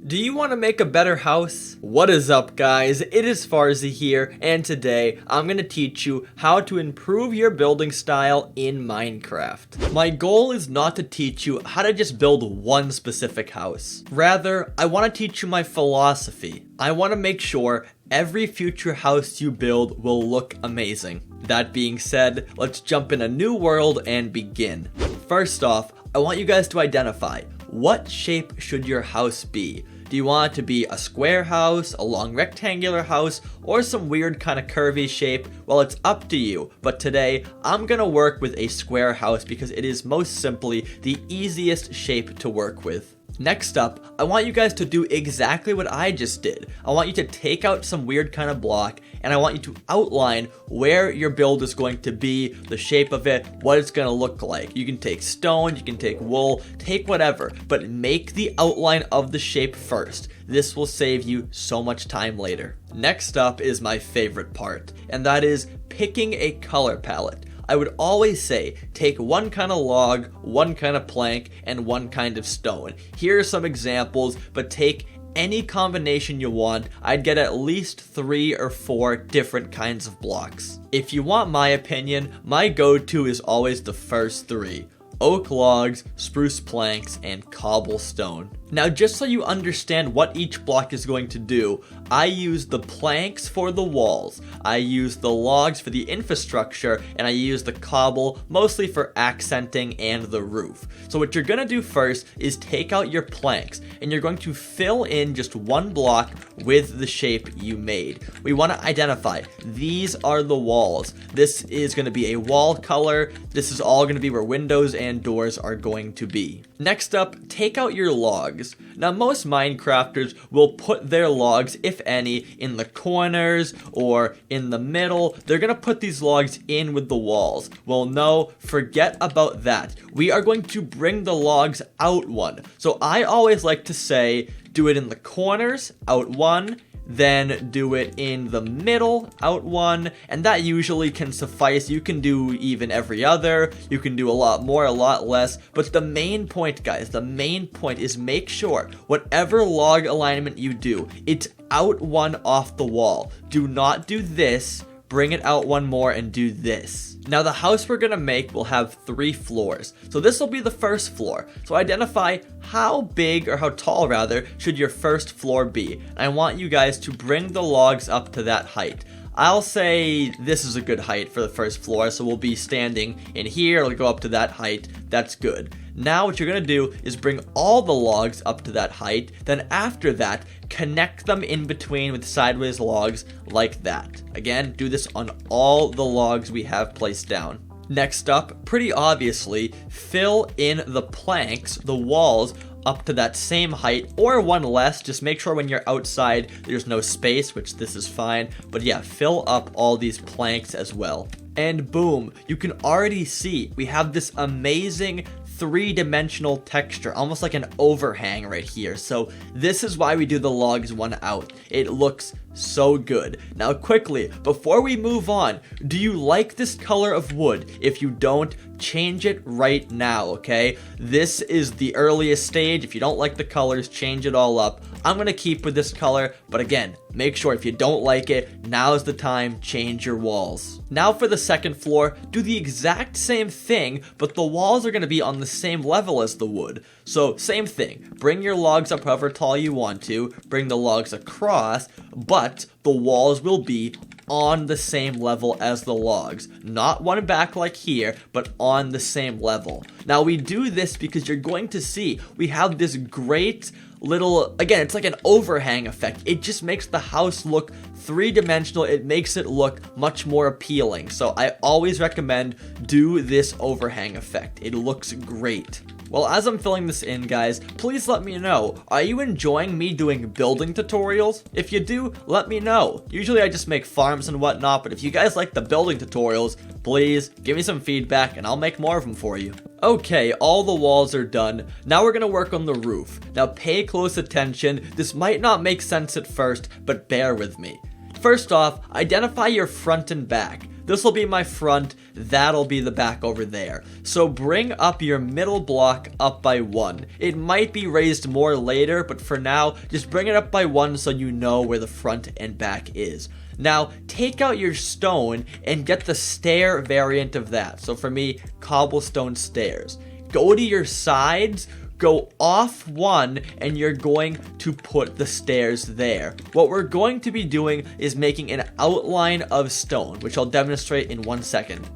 Do you want to make a better house? What is up, guys? It is Farzy here, and today I'm going to teach you how to improve your building style in Minecraft. My goal is not to teach you how to just build one specific house. Rather, I want to teach you my philosophy. I want to make sure every future house you build will look amazing. That being said, let's jump in a new world and begin. First off, I want you guys to identify what shape should your house be. Do you want it to be a square house, a long rectangular house, or some weird kind of curvy shape? Well, it's up to you, but today I'm gonna work with a square house because it is most simply the easiest shape to work with. Next up, I want you guys to do exactly what I just did. I want you to take out some weird kind of block, and I want you to outline where your build is going to be, the shape of it, what it's going to look like. You can take stone, you can take wool, take whatever, but make the outline of the shape first. This will save you so much time later. Next up is my favorite part, and that is picking a color palette. I would always say, take one kind of log, one kind of plank, and one kind of stone. Here are some examples, but take any combination you want. I'd get at least 3 or 4 different kinds of blocks. If you want my opinion, my go-to is always the first 3. Oak logs, spruce planks, and cobblestone. Now, just so you understand what each block is going to do, I use the planks for the walls, I use the logs for the infrastructure, and I use the cobble mostly for accenting and the roof. So what you're gonna do first is take out your planks, and you're going to fill in just one block with the shape you made. We want to identify, these are the walls. This is going to be a wall color. This is all going to be where windows and doors are going to be. Next up, take out your logs. Now, most Minecrafters will put their logs, if any, in the corners or in the middle. They're going to put these logs in with the walls. Well, no, forget about that. We are going to bring the logs out one. So I always like to say, do it in the corners, out one, then do it in the middle, out one, and that usually can suffice. You can do even every other, you can do a lot more, a lot less, but the main point, guys, the main point is make sure whatever log alignment you do, it's out one off the wall. Do not do this, bring it out one more, and do this. Now, the house we're gonna make will have 3 floors. So this will be the first floor. So identify how big, or how tall rather, should your first floor be. And I want you guys to bring the logs up to that height. I'll say this is a good height for the first floor, so we'll be standing in here, it'll go up to that height. That's good. Now what you're gonna do is bring all the logs up to that height, then after that, connect them in between with sideways logs like that. Again, do this on all the logs we have placed down. Next up, pretty obviously, fill in the planks, the walls, up to that same height or one less. Just make sure when you're outside there's no space, which this is fine, but yeah, fill up all these planks as well. And boom, you can already see we have this amazing 3-dimensional texture, almost like an overhang right here. So this is why we do the logs one out. It looks so good. Now quickly, before we move on, do you like this color of wood? If you don't, change it right now, okay? This is the earliest stage. If you don't like the colors, change it all up. I'm gonna keep with this color, but again, make sure if you don't like it, now's the time, change your walls. Now for the second floor, do the exact same thing, but the walls are gonna be on the same level as the wood. So same thing, bring your logs up however tall you want to, bring the logs across, but the walls will be on the same level as the logs. Not one back like here, but on the same level. Now we do this because you're going to see we have this great little, again, it's like an overhang effect. It just makes the house look 3-dimensional. It makes it look much more appealing. So I always recommend do this overhang effect. It looks great. Well, as I'm filling this in, guys, please let me know. Are you enjoying me doing building tutorials? If you do, let me know. Usually I just make farms and whatnot, but if you guys like the building tutorials, please give me some feedback and I'll make more of them for you. Okay, all the walls are done. Now we're gonna work on the roof. Now pay close attention. This might not make sense at first, but bear with me. First off, identify your front and back. this will be my front, that'll be the back over there. So bring up your middle block up by 1. It might be raised more later, but for now, just bring it up by 1 so you know where the front and back is. Now, take out your stone and get the stair variant of that. So for me, cobblestone stairs. Go to your sides, go off 1, and you're going to put the stairs there. What we're going to be doing is making an outline of stone, which I'll demonstrate in 1 second.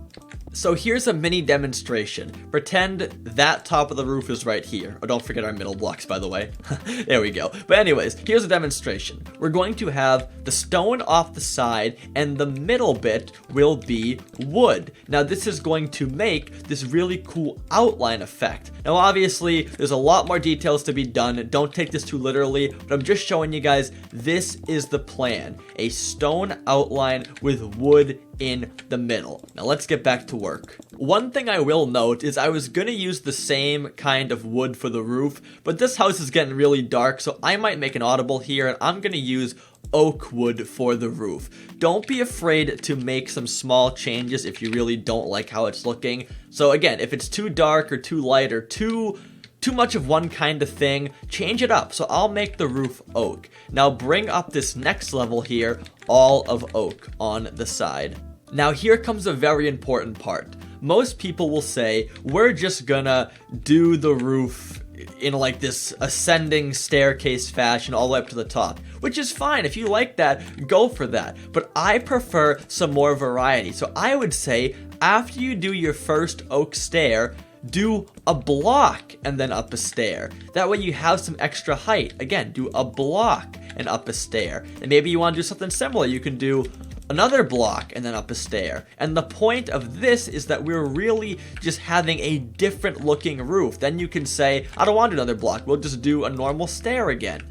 So here's a mini demonstration. Pretend that top of the roof is right here. Oh, don't forget our middle blocks, by the way. There we go. But anyways, here's a demonstration. We're going to have the stone off the side, and the middle bit will be wood. Now, this is going to make this really cool outline effect. Now, obviously, there's a lot more details to be done. Don't take this too literally, but I'm just showing you guys this is the plan. A stone outline with wood in the middle. Now let's get back to work. One thing I will note is I was gonna use the same kind of wood for the roof, but this house is getting really dark, so I might make an audible here, and I'm gonna use oak wood for the roof. Don't be afraid to make some small changes if you really don't like how it's looking. So again, if it's too dark or too light or too much of one kind of thing, change it up. So I'll make the roof oak. Now bring up this next level here, all of oak on the side. Now here comes a very important part. Most people will say, we're just gonna do the roof in like this ascending staircase fashion all the way up to the top, which is fine. If you like that, go for that. But I prefer some more variety. So I would say after you do your first oak stair, do a block and then up a stair. That way you have some extra height. Again, do a block and up a stair. And maybe you want to do something similar. You can do another block and then up a stair. And the point of this is that we're really just having a different looking roof. Then you can say, I don't want another block, we'll just do a normal stair again.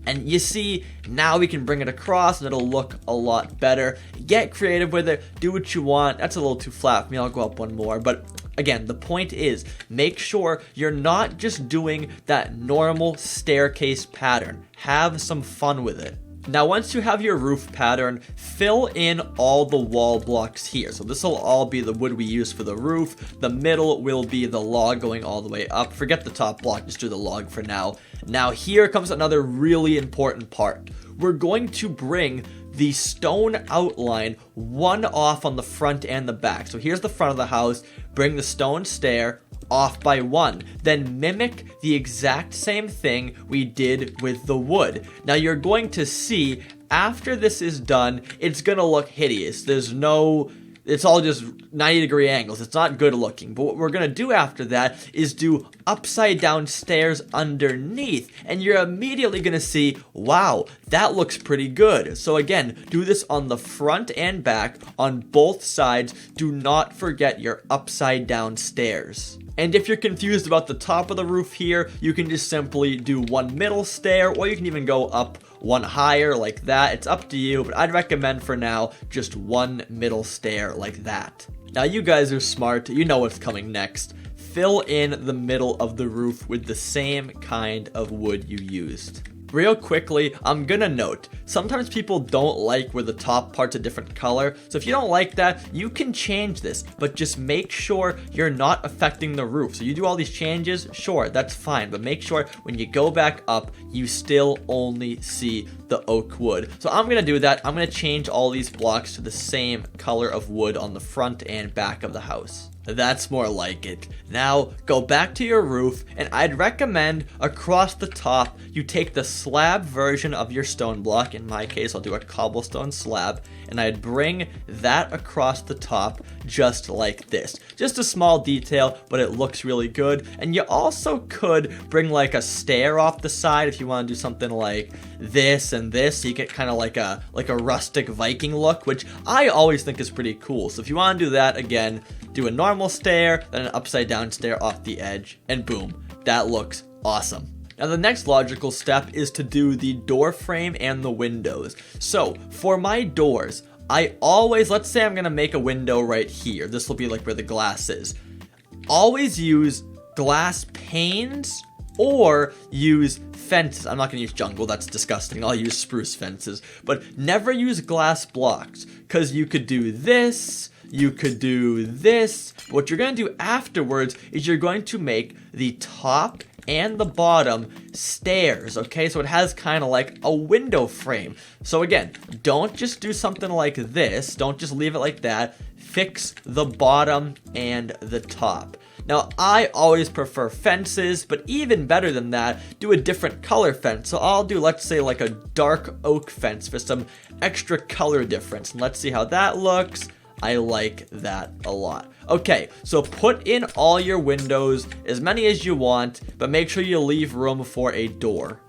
And you see, now we can bring it across and it'll look a lot better. Get creative with it, do what you want. That's a little too flat for me, I'll go up one more. But again, the point is, make sure you're not just doing that normal staircase pattern. Have some fun with it. Now, once you have your roof pattern, fill in all the wall blocks here. So this will all be the wood we use for the roof. The middle will be the log going all the way up. Forget the top block, just do the log for now. Now, here comes another really important part. We're going to bring the stone outline one off on the front and the back. So here's the front of the house. Bring the stone stair off by 1. Then mimic the exact same thing we did with the wood. Now you're going to see after this is done, it's gonna look hideous. It's all just 90-degree angles. It's not good looking. But what we're gonna do after that is do upside down stairs underneath. And you're immediately gonna see, wow, that looks pretty good. So again, do this on the front and back on both sides. Do not forget your upside down stairs. And if you're confused about the top of the roof here, you can just simply do one middle stair, or you can even go up one higher like that. It's up to you, but I'd recommend for now just one middle stair like that. Now you guys are smart, you know what's coming next. Fill in the middle of the roof with the same kind of wood you used. Real quickly, I'm gonna note, sometimes people don't like where the top part's a different color, so if you don't like that, you can change this, but just make sure you're not affecting the roof. So you do all these changes, sure, that's fine, but make sure when you go back up, you still only see the oak wood. So I'm gonna do that. I'm gonna change all these blocks to the same color of wood on the front and back of the house. That's more like it. Now, go back to your roof, and I'd recommend across the top, you take the slab version of your stone block. In my case, I'll do a cobblestone slab, and I'd bring that across the top just like this. Just a small detail, but it looks really good. And you also could bring like a stair off the side if you want to do something like this and this, so you get kind of like a rustic Viking look, which I always think is pretty cool. So if you want to do that, again, do a normal stair, then an upside down stair off the edge, and boom, that looks awesome. Now the next logical step is to do the door frame and the windows. So for my doors, I always, let's say I'm gonna make a window right here. This will be like where the glass is. Always use glass panes or use fences. I'm not gonna use jungle, that's disgusting. I'll use spruce fences, but never use glass blocks, because you could do this. you could do this. What you're going to do afterwards is you're going to make the top and the bottom stairs, okay? So it has kind of like a window frame. So again, don't just do something like this. Don't just leave it like that. Fix the bottom and the top. Now, I always prefer fences, but even better than that, do a different color fence. So I'll do, let's say, like a dark oak fence for some extra color difference. And let's see how that looks. I like that a lot. Okay, so put in all your windows, as many as you want, but make sure you leave room for a door.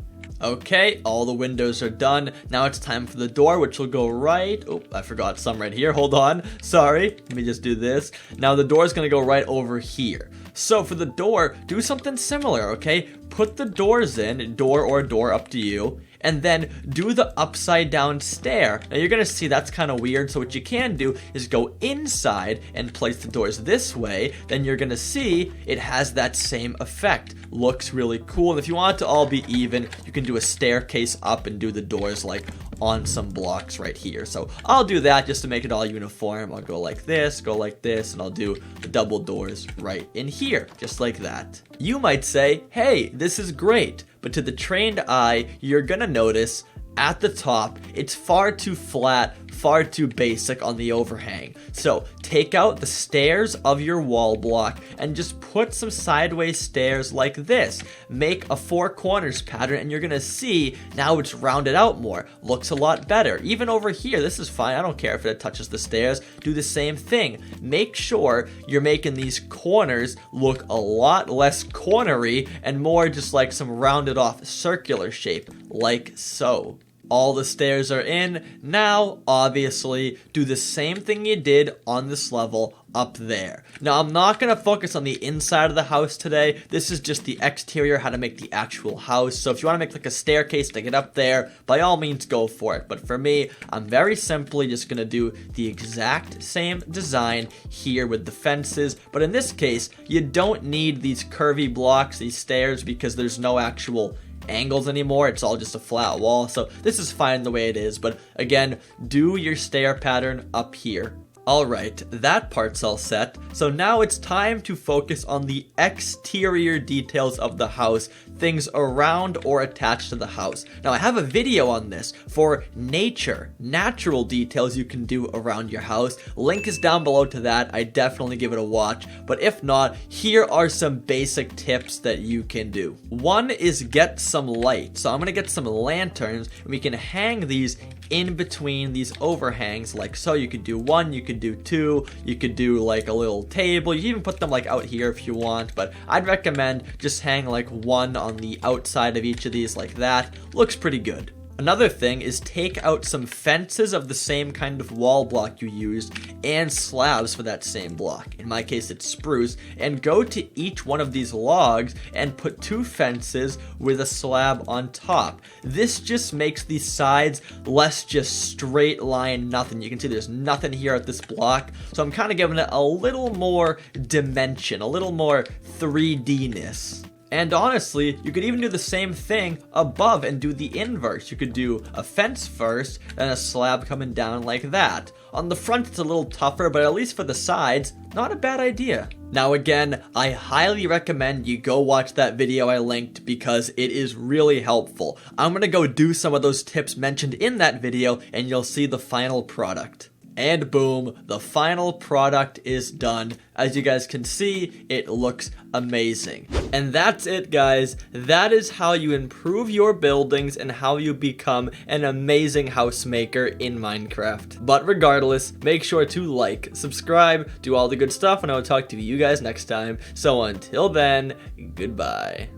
Okay, all the windows are done. Now it's time for the door, which will go right. Oh, I forgot some right here. Hold on. Sorry. Let me just do this. Now the door is going to go right over here. So for the door, do something similar, okay? Put the doors in, door or door, up to you. And then do the upside down stair. Now you're gonna see that's kind of weird, so what you can do is go inside and place the doors this way. Then you're gonna see it has that same effect. Looks really cool. And if you want it to all be even, you can do a staircase up and do the doors like on some blocks right here. So I'll do that just to make it all uniform. I'll go like this, and I'll do the double doors right in here, just like that. You might say, hey, this is great. But to the trained eye, you're gonna notice at the top, it's far too flat, far too basic on the overhang. So take out the stairs of your wall block and just put some sideways stairs like this. Make a 4 corners pattern and you're gonna see now it's rounded out more. Looks a lot better. Even over here, this is fine. I don't care if it touches the stairs. Do the same thing. Make sure you're making these corners look a lot less cornery and more just like some rounded off circular shape, like so. All the stairs are in. Now, obviously, do the same thing you did on this level up there. Now, I'm not going to focus on the inside of the house today. This is just the exterior, how to make the actual house. So if you want to make like a staircase to get up there, by all means, go for it. But for me, I'm very simply just going to do the exact same design here with the fences. But in this case, you don't need these curvy blocks, these stairs, because there's no actual angles anymore. It's all just a flat wall, so this is fine the way it is. But again, do your stair pattern up here. Alright, that part's all set. So now it's time to focus on the exterior details of the house, things around or attached to the house. Now I have a video on this for natural details you can do around your house. Link is down below to that. I definitely give it a watch. But if not, here are some basic tips that you can do. One is get some light. So I'm gonna get some lanterns and we can hang these in between these overhangs like so. You could do 1, you could do 2, you could do like a little table. You can even put them like out here if you want, but I'd recommend just hang like 1 on the outside of each of these like that. Looks pretty good. Another thing is take out some fences of the same kind of wall block you used and slabs for that same block. In my case, it's spruce. And go to each one of these logs and put 2 fences with a slab on top. This just makes the sides less just straight line nothing. You can see there's nothing here at this block. So I'm kind of giving it a little more dimension, a little more 3D-ness. And honestly, you could even do the same thing above and do the inverse. You could do a fence first, then a slab coming down like that. On the front, it's a little tougher, but at least for the sides, not a bad idea. Now again, I highly recommend you go watch that video I linked because it is really helpful. I'm gonna go do some of those tips mentioned in that video and you'll see the final product. And boom, the final product is done. As you guys can see, it looks amazing. And that's it, guys. That is how you improve your buildings and how you become an amazing house maker in Minecraft. But regardless, make sure to like, subscribe, do all the good stuff, and I will talk to you guys next time. So until then, goodbye.